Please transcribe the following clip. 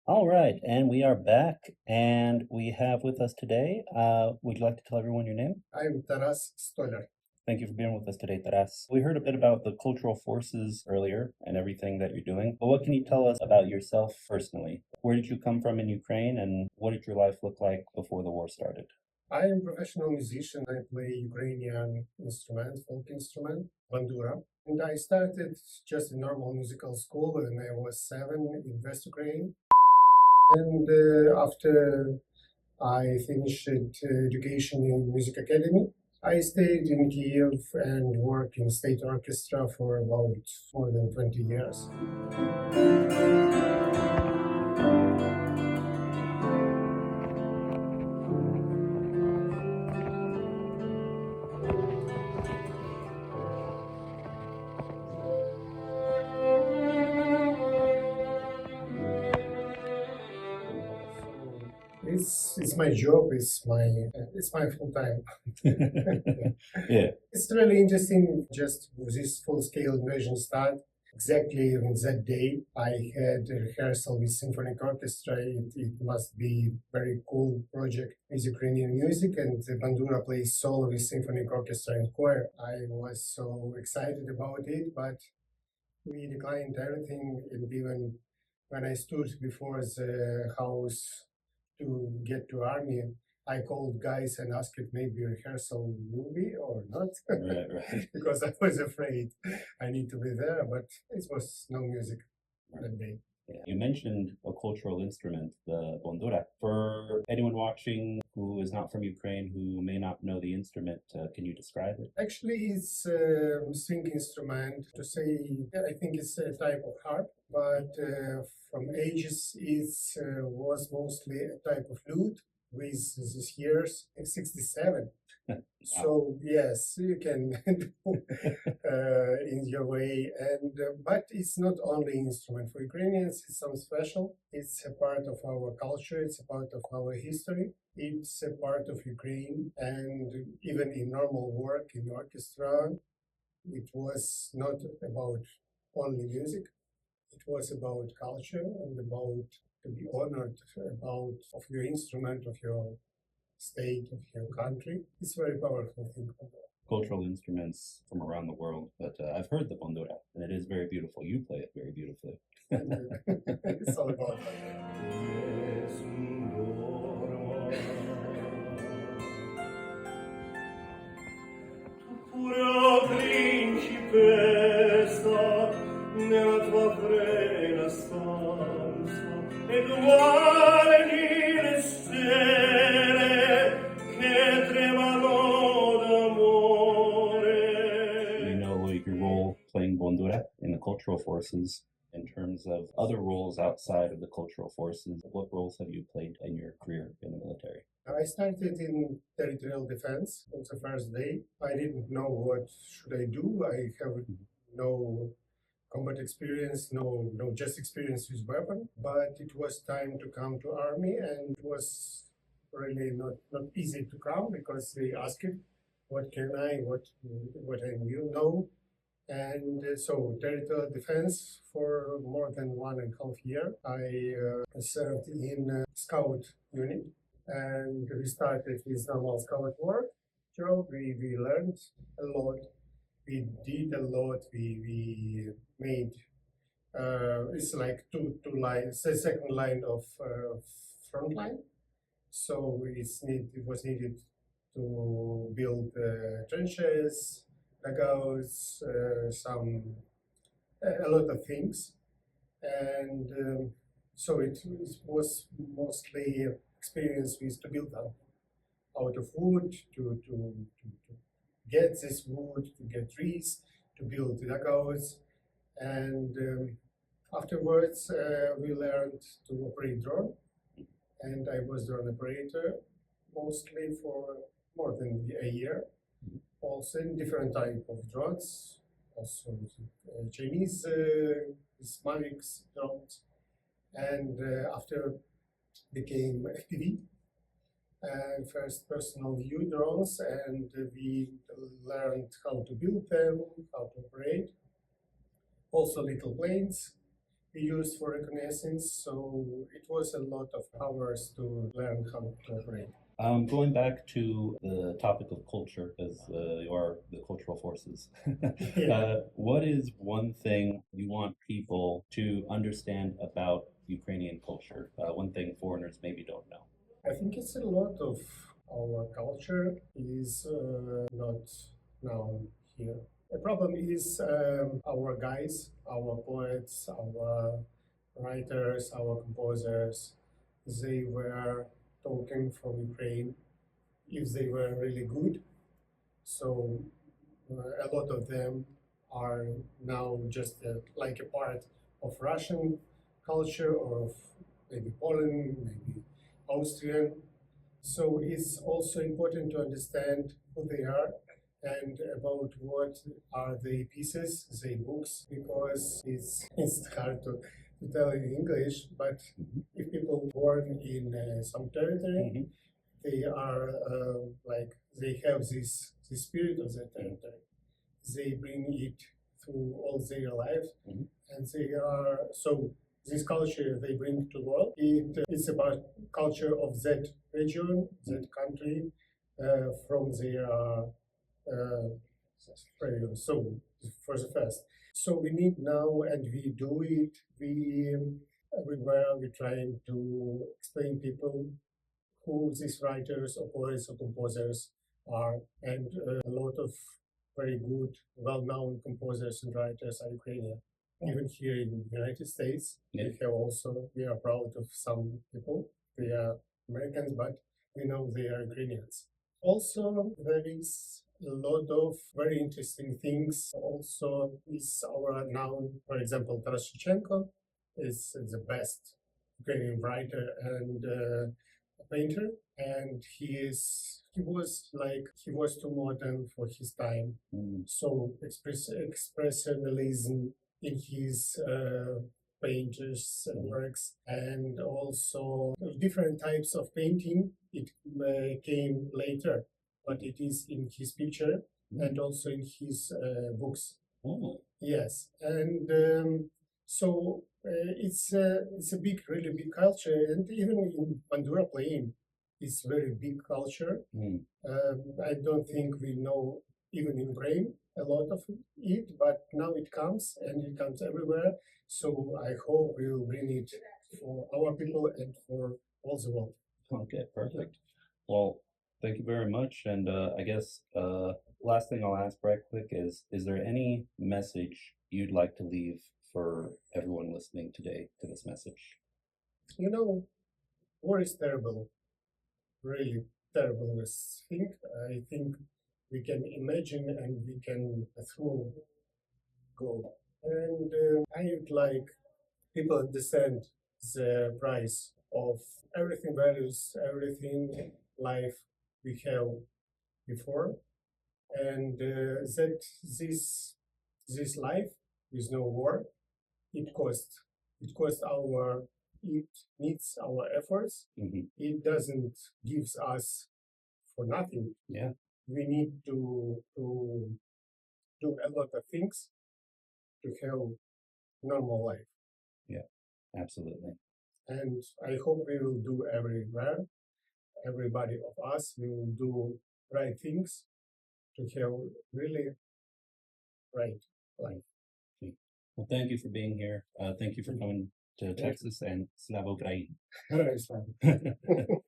All right, and we are back, and we have with us today, would you like to tell everyone your name? I'm Taras Stolar. Thank you for being with us today, Taras. We heard a bit about the cultural forces earlier and everything that you're doing, but what can you tell us about yourself personally? Where did you come from in Ukraine, and what did your life look like before the war started? I am a professional musician. I play Ukrainian instrument, folk instrument, bandura. And I started just a normal musical school when I was 7 in West Ukraine. And after I finished education in music academy, I stayed in Kiev and worked in state orchestra for about more than 20 years. It's my job. It's my full time. Yeah. It's really interesting. Just this full scale invasion start. Exactly on that day, I had a rehearsal with symphonic orchestra. It must be very cool project with Ukrainian music, and the bandura plays solo with symphonic orchestra and choir. I was so excited about it, but we declined everything, and even when I stood before the house to get to army, I called guys and asked if maybe rehearsal will be or not, Right. because I was afraid I need to be there, but it was no music that day. Yeah. You mentioned a cultural instrument, the bandura. For anyone watching who is not from Ukraine, who may not know the instrument, can you describe it? Actually, it's a string instrument. To say, I think it's a type of harp, but from ages it was mostly a type of lute with this year's 67. So yes, you can do in your way, and but it's not only instrument for Ukrainians. It's something special. It's a part of our culture. It's a part of our history. It's a part of Ukraine, and even in normal work in orchestra, it was not about only music. It was about culture and about to be honored about of your instrument, of your state, of your country. It's very powerful thing. Cultural instruments from around the world, but I've heard the bandura, and it is very beautiful. You play it very beautifully. It's all about that. Pura principessa nella tua fredda stanza e guardi le stelle che tremano d'amore. You know your role playing bandura in the cultural forces. In terms of other roles outside of the cultural forces, what roles have you played in your career in the military? I started in territorial defense on the first day. I didn't know what should I do. I have no combat experience, no just experience with weapon. But it was time to come to army, and it was really not easy to come because they asked what can I, what I know. And so territorial defense for more than 1.5 years. I served in scout unit, and we started with normal scout work job. We learned a lot. We did a lot. We made it's like two lines, the second line of front line. So it was needed to build trenches, dugouts, a lot of things, and so it was mostly experience with to build out of wood, to get this wood, to get trees, to build dugouts, and afterwards we learned to operate drone, and I was drone operator mostly for more than a year. Also in different type of drones, also Chinese Mavics drones, and after became FPV, and first personal view drones, and we learned how to build them, how to operate. Also little planes, we used for reconnaissance, so it was a lot of hours to learn how to operate. Going back to the topic of culture, because you are the cultural forces, what is one thing you want people to understand about Ukrainian culture? One thing foreigners maybe don't know. I think it's a lot of our culture is not known here. The problem is our guys, our poets, our writers, our composers, they were talking from Ukraine if they were really good. So a lot of them are now just like a part of Russian culture or of maybe Poland, maybe Austrian. So it's also important to understand who they are and about what are the pieces, the books, because it's hard to tell in English, but if people born in some territory, they are like they have this the spirit of that territory. They bring it through all their life, and they are so this culture they bring to the world. It's about culture of that region, that country, from their so for the first. So we need now, and we do it. We everywhere we're trying to explain people who these writers or poets or composers are, and a lot of very good, well-known composers and writers are Ukrainian. Even here in the United States, we are proud of some people. They are Americans, but we know they are Ukrainians. Also, there is a lot of very interesting things. Also, is our now, for example, Taras Shevchenko is the best Ukrainian writer and painter, and he was too modern for his time. So expressionism in his painters and works, and also different types of painting. It came later, but it is in his picture and also in his books. Yes, and so it's a big, really big culture, and even in bandura playing, it's very big culture. I don't think we know even in Ukraine a lot of it, but now it comes and it comes everywhere. So I hope we will bring it for our people and for all the world. Okay, perfect. Well, thank you very much. And I guess last thing I'll ask right quick is there any message you'd like to leave for everyone listening today to this message? You know, war is terrible, really terrible thing. I think we can imagine and we can through go. And I would like people understand the price of everything values, everything life we have before, and that this life with no war, it costs our it needs our efforts. It doesn't gives us for nothing. Yeah, we need to do a lot of things to have normal life. Yeah, absolutely. And I hope we will do everywhere. Everybody of us will do right things to have really right life. Well, thank you for being here. Thank you for coming to Texas, and Slava Ukraini.